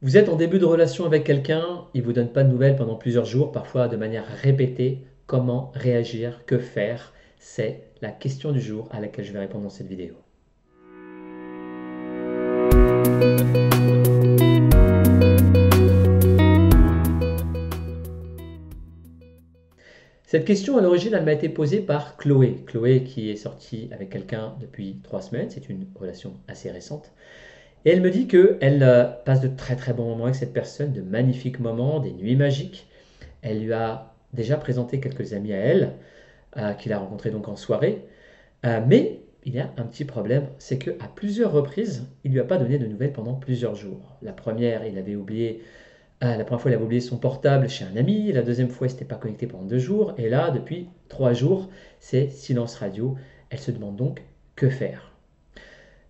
Vous êtes en début de relation avec quelqu'un, il ne vous donne pas de nouvelles pendant plusieurs jours, parfois de manière répétée. Comment réagir? Que faire? C'est la question du jour à laquelle je vais répondre dans cette vidéo. Cette question, à l'origine, elle m'a été posée par Chloé. Chloé qui est sortie avec quelqu'un depuis 3 semaines, c'est une relation assez récente. Et elle me dit qu'elle passe de très très bons moments avec cette personne, de magnifiques moments, des nuits magiques. Elle lui a déjà présenté quelques amis à elle, qu'il a rencontrés donc en soirée. Mais il y a un petit problème, c'est qu'à plusieurs reprises, il ne lui a pas donné de nouvelles pendant plusieurs jours. La première fois, il avait oublié son portable chez un ami. La deuxième fois, il s'était pas connecté pendant 2 jours. Et là, depuis 3 jours, c'est silence radio. Elle se demande donc que faire.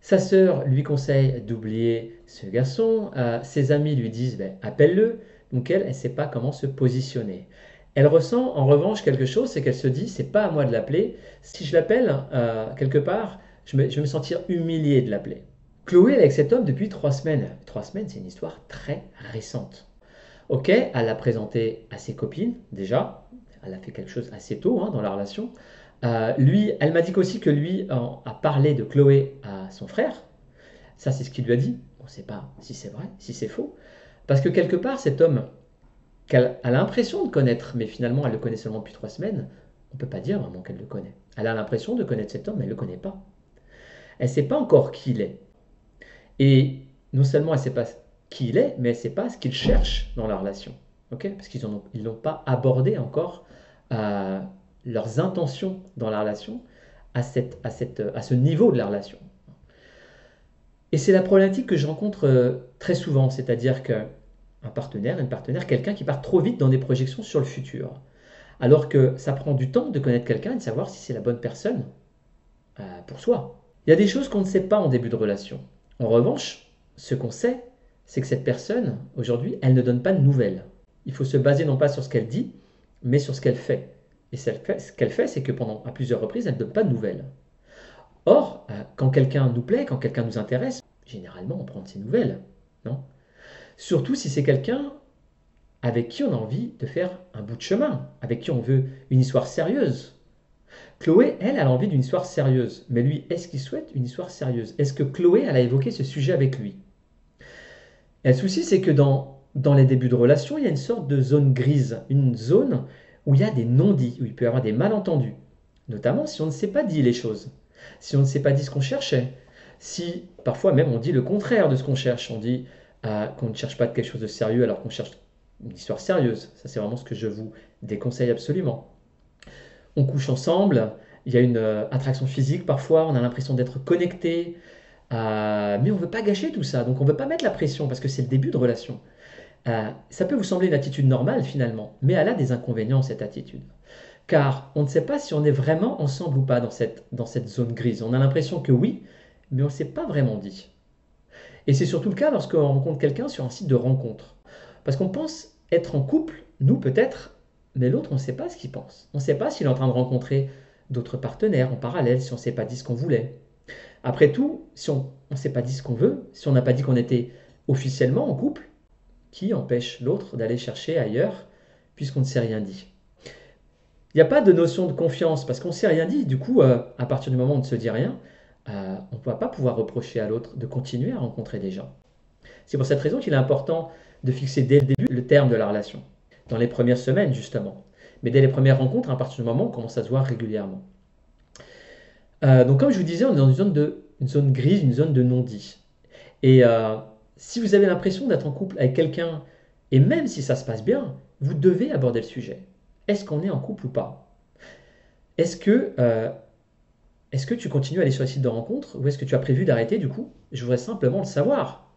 Sa sœur lui conseille d'oublier ce garçon. Ses amis lui disent ben, appelle-le. Donc elle ne sait pas comment se positionner. Elle ressent en revanche quelque chose, c'est qu'elle se dit c'est pas à moi de l'appeler. Si je l'appelle quelque part, je vais me sentir humilié de l'appeler. Chloé est avec cet homme depuis 3 semaines. 3 semaines, c'est une histoire très récente. Ok, elle l'a présenté à ses copines déjà. Elle a fait quelque chose assez tôt dans la relation. Lui, elle m'a dit aussi que lui a parlé de Chloé à son frère. Ça, c'est ce qu'il lui a dit. On ne sait pas si c'est vrai, si c'est faux. Parce que quelque part, cet homme qu'elle a l'impression de connaître, mais finalement, elle le connaît seulement depuis 3 semaines, on ne peut pas dire vraiment qu'elle le connaît. Elle a l'impression de connaître cet homme, mais elle ne le connaît pas. Elle ne sait pas encore qui il est. Et non seulement elle ne sait pas qui il est, mais elle ne sait pas ce qu'il cherche dans la relation. Ok, parce qu'ils n'ont pas abordé encore euh, leurs intentions dans la relation à ce niveau de la relation. Et c'est la problématique que je rencontre très souvent, c'est-à-dire qu'un partenaire, une partenaire, quelqu'un qui part trop vite dans des projections sur le futur. Alors que ça prend du temps de connaître quelqu'un et de savoir si c'est la bonne personne pour soi. Il y a des choses qu'on ne sait pas en début de relation. En revanche, ce qu'on sait, c'est que cette personne, aujourd'hui, elle ne donne pas de nouvelles. Il faut se baser non pas sur ce qu'elle dit, mais sur ce qu'elle fait. Et ce qu'elle fait, c'est que pendant à plusieurs reprises, elle ne donne pas de nouvelles. Or, quand quelqu'un nous plaît, quand quelqu'un nous intéresse, généralement, on prend de ses nouvelles, non? Surtout si c'est quelqu'un avec qui on a envie de faire un bout de chemin, avec qui on veut une histoire sérieuse. Chloé, elle, a envie d'une histoire sérieuse. Mais lui, est-ce qu'il souhaite une histoire sérieuse? Est-ce que Chloé, elle a évoqué ce sujet avec lui? Et le souci, c'est que dans les débuts de relation, il y a une sorte de zone grise, une zone où il y a des non-dits, où il peut y avoir des malentendus. Notamment si on ne s'est pas dit les choses, si on ne s'est pas dit ce qu'on cherchait, si parfois même on dit le contraire de ce qu'on cherche, on dit qu'on ne cherche pas quelque chose de sérieux alors qu'on cherche une histoire sérieuse. Ça, c'est vraiment ce que je vous déconseille absolument. On couche ensemble, il y a une attraction physique parfois, on a l'impression d'être connecté, mais on ne veut pas gâcher tout ça, donc on ne veut pas mettre la pression parce que c'est le début de relation. Ça peut vous sembler une attitude normale finalement, mais elle a des inconvénients cette attitude. Car on ne sait pas si on est vraiment ensemble ou pas dans cette zone grise. On a l'impression que oui, mais on ne s'est pas vraiment dit. Et c'est surtout le cas lorsqu'on rencontre quelqu'un sur un site de rencontre. Parce qu'on pense être en couple, nous peut-être, mais l'autre, on ne sait pas ce qu'il pense. On ne sait pas s'il est en train de rencontrer d'autres partenaires en parallèle, si on ne s'est pas dit ce qu'on voulait. Après tout, si on ne s'est pas dit ce qu'on veut, si on n'a pas dit qu'on était officiellement en couple, qui empêche l'autre d'aller chercher ailleurs puisqu'on ne s'est rien dit? Il n'y a pas de notion de confiance parce qu'on ne s'est rien dit. Du coup, à partir du moment où on ne se dit rien, on ne va pas pouvoir reprocher à l'autre de continuer à rencontrer des gens. C'est pour cette raison qu'il est important de fixer dès le début le terme de la relation, dans les premières semaines justement. Mais dès les premières rencontres, à partir du moment où on commence à se voir régulièrement. Donc comme je vous disais, on est dans une zone grise, une zone de non-dit. Et si vous avez l'impression d'être en couple avec quelqu'un, et même si ça se passe bien, vous devez aborder le sujet. Est-ce qu'on est en couple ou pas? Est-ce que, euh, est-ce que tu continues à aller sur les sites de rencontres ou est-ce que tu as prévu d'arrêter du coup? Je voudrais simplement le savoir.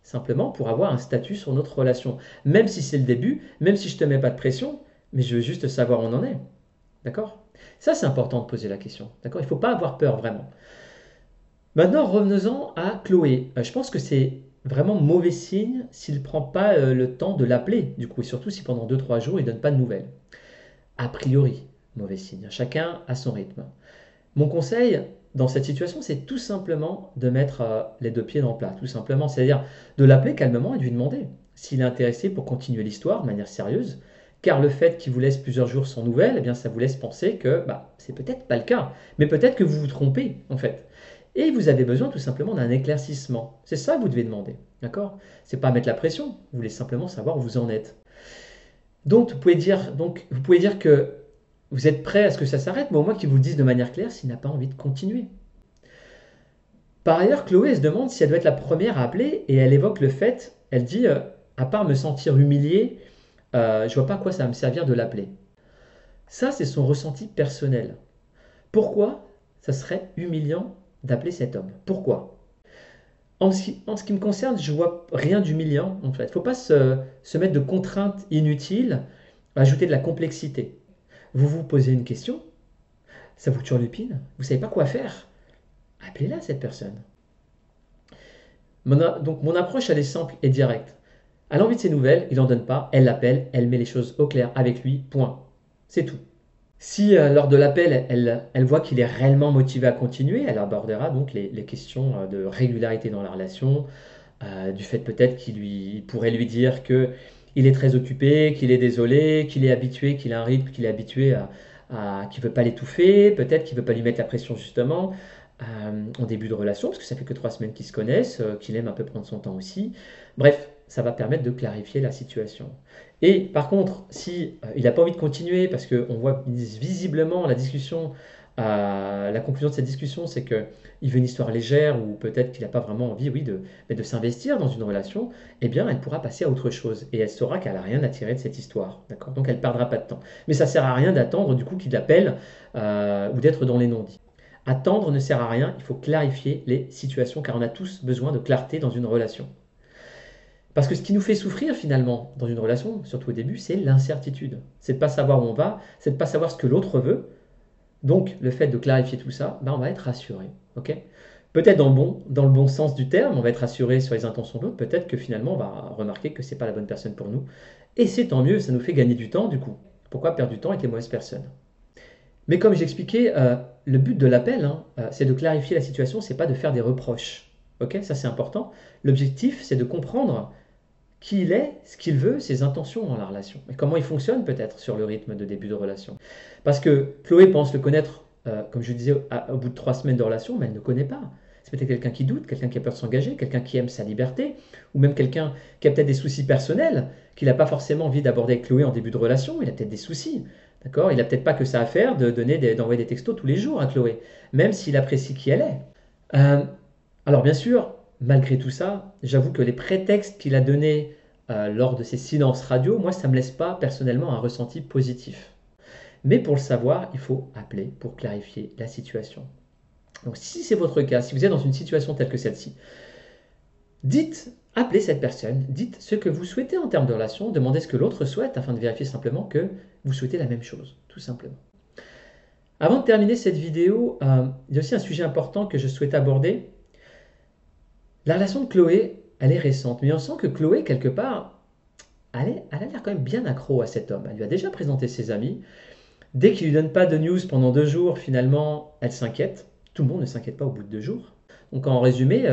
Simplement pour avoir un statut sur notre relation. Même si c'est le début, même si je ne te mets pas de pression, mais je veux juste savoir où on en est. D'accord? Ça, c'est important de poser la question. D'accord? Il ne faut pas avoir peur vraiment. Maintenant, revenons-en à Chloé. Je pense que c'est vraiment mauvais signe s'il ne prend pas le temps de l'appeler, du coup, et surtout si pendant 2 3 jours, il ne donne pas de nouvelles. A priori, mauvais signe. Chacun a son rythme. Mon conseil, dans cette situation, c'est tout simplement de mettre les deux pieds dans le plat, tout simplement. C'est-à-dire de l'appeler calmement et de lui demander s'il est intéressé pour continuer l'histoire de manière sérieuse, car le fait qu'il vous laisse plusieurs jours sans nouvelles, eh bien, ça vous laisse penser que c'est peut-être pas le cas, mais peut-être que vous vous trompez en fait. Et vous avez besoin tout simplement d'un éclaircissement. C'est ça que vous devez demander, d'accord? C'est pas mettre la pression, vous voulez simplement savoir où vous en êtes. Donc vous pouvez dire que vous êtes prêt à ce que ça s'arrête, mais au moins qu'il vous le dise de manière claire s'il n'a pas envie de continuer. Par ailleurs, Chloé elle se demande si elle doit être la première à appeler et elle évoque le fait, elle dit, à part me sentir humiliée, je vois pas à quoi ça va me servir de l'appeler. Ça, c'est son ressenti personnel. Pourquoi ça serait humiliant d'appeler cet homme? Pourquoi? En ce qui me concerne, je vois rien d'humiliant en fait. Il ne faut pas se mettre de contraintes inutiles, ajouter de la complexité. Vous vous posez une question, ça vous turlupine, vous ne savez pas quoi faire. Appelez-la cette personne. Donc mon approche, elle est simple et directe. Elle a envie de ses nouvelles, il n'en donne pas, elle l'appelle, elle met les choses au clair avec lui, point. C'est tout. Si lors de l'appel, elle voit qu'il est réellement motivé à continuer, elle abordera donc les questions de régularité dans la relation, du fait peut-être qu'il pourrait lui dire que il est très occupé, qu'il est désolé, qu'il est habitué, qu'il a un rythme, qu'il est habitué qu'il ne veut pas l'étouffer, peut-être qu'il ne veut pas lui mettre la pression justement en début de relation, parce que ça fait que 3 semaines qu'ils se connaissent, qu'il aime un peu prendre son temps aussi. Bref, ça va permettre de clarifier la situation. Et par contre, si il n'a pas envie de continuer, parce qu'on voit visiblement la discussion, la conclusion de cette discussion, c'est qu'il veut une histoire légère, ou peut-être qu'il n'a pas vraiment envie, oui, de s'investir dans une relation, eh bien, elle pourra passer à autre chose, et elle saura qu'elle n'a rien à tirer de cette histoire, d'accord? Donc elle ne perdra pas de temps. Mais ça ne sert à rien d'attendre, du coup, qu'il l'appelle, ou d'être dans les non-dits. Attendre ne sert à rien, il faut clarifier les situations, car on a tous besoin de clarté dans une relation. Parce que ce qui nous fait souffrir finalement dans une relation, surtout au début, c'est l'incertitude. C'est de ne pas savoir où on va, c'est de ne pas savoir ce que l'autre veut. Donc le fait de clarifier tout ça, on va être rassuré. Ok? Peut-être dans le bon sens du terme, on va être rassuré sur les intentions de l'autre, peut-être que finalement on va remarquer que ce n'est pas la bonne personne pour nous. Et c'est tant mieux, ça nous fait gagner du temps du coup. Pourquoi perdre du temps avec les mauvaises personnes? Mais comme j'expliquais, le but de l'appel, c'est de clarifier la situation, c'est pas de faire des reproches. Ok? Ça c'est important. L'objectif, c'est de comprendre qui il est, ce qu'il veut, ses intentions dans la relation. Et comment il fonctionne peut-être sur le rythme de début de relation. Parce que Chloé pense le connaître, comme je disais, au bout de 3 semaines de relation, mais elle ne connaît pas. C'est peut-être quelqu'un qui doute, quelqu'un qui a peur de s'engager, quelqu'un qui aime sa liberté, ou même quelqu'un qui a peut-être des soucis personnels, qu'il n'a pas forcément envie d'aborder avec Chloé en début de relation, il a peut-être des soucis. D'accord? Il n'a peut-être pas que ça à faire d'envoyer des textos tous les jours à Chloé, même s'il apprécie qui elle est. Alors bien sûr, malgré tout ça, j'avoue que les prétextes qu'il a donnés lors de ces silences radio, moi, ça ne me laisse pas personnellement un ressenti positif. Mais pour le savoir, il faut appeler pour clarifier la situation. Donc si c'est votre cas, si vous êtes dans une situation telle que celle-ci, appelez cette personne, dites ce que vous souhaitez en termes de relation, demandez ce que l'autre souhaite afin de vérifier simplement que vous souhaitez la même chose, tout simplement. Avant de terminer cette vidéo, il y a aussi un sujet important que je souhaite aborder. La relation de Chloé, elle est récente, mais on sent que Chloé, quelque part, elle a l'air quand même bien accro à cet homme. Elle lui a déjà présenté ses amis. Dès qu'il ne lui donne pas de news pendant 2 jours, finalement, elle s'inquiète. Tout le monde ne s'inquiète pas au bout de 2 jours. Donc en résumé,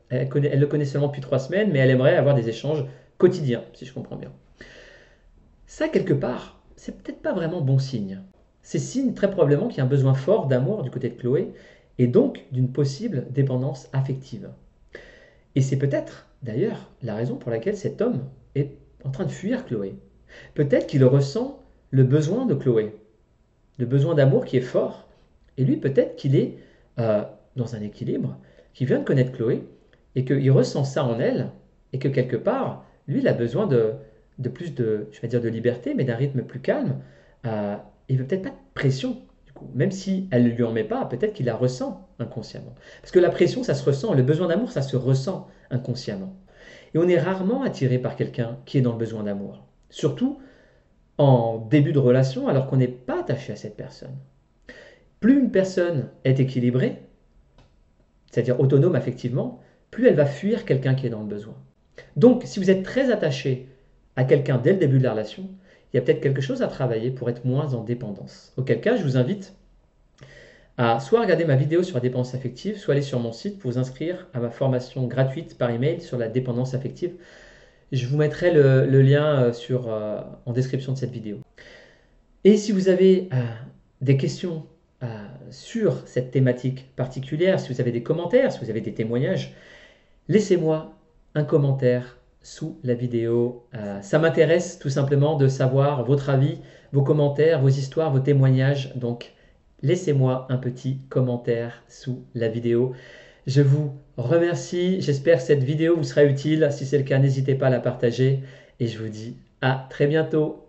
elle le connaît seulement depuis 3 semaines, mais elle aimerait avoir des échanges quotidiens, si je comprends bien. Ça, quelque part, c'est peut-être pas vraiment bon signe. C'est signe très probablement qu'il y a un besoin fort d'amour du côté de Chloé, et donc d'une possible dépendance affective. Et c'est peut-être, d'ailleurs, la raison pour laquelle cet homme est en train de fuir Chloé. Peut-être qu'il ressent le besoin de Chloé, le besoin d'amour qui est fort. Et lui, peut-être qu'il est dans un équilibre, qu'il vient de connaître Chloé, et qu'il ressent ça en elle, et que quelque part, lui, il a besoin de plus de, je vais dire de liberté, mais d'un rythme plus calme. Il veut peut-être pas de pression. Même si elle ne lui en met pas, peut-être qu'il la ressent inconsciemment. Parce que la pression, ça se ressent, le besoin d'amour, ça se ressent inconsciemment. Et on est rarement attiré par quelqu'un qui est dans le besoin d'amour. Surtout en début de relation, alors qu'on n'est pas attaché à cette personne. Plus une personne est équilibrée, c'est-à-dire autonome affectivement, plus elle va fuir quelqu'un qui est dans le besoin. Donc, si vous êtes très attaché à quelqu'un dès le début de la relation, il y a peut-être quelque chose à travailler pour être moins en dépendance. Auquel cas, je vous invite à soit regarder ma vidéo sur la dépendance affective, soit aller sur mon site pour vous inscrire à ma formation gratuite par email sur la dépendance affective. Je vous mettrai le lien en description de cette vidéo. Et si vous avez des questions sur cette thématique particulière, si vous avez des commentaires, si vous avez des témoignages, laissez-moi un commentaire sous la vidéo. Ça m'intéresse tout simplement de savoir votre avis, vos commentaires, vos histoires, vos témoignages. Donc, laissez-moi un petit commentaire sous la vidéo. Je vous remercie. J'espère que cette vidéo vous sera utile. Si c'est le cas, n'hésitez pas à la partager. Et je vous dis à très bientôt.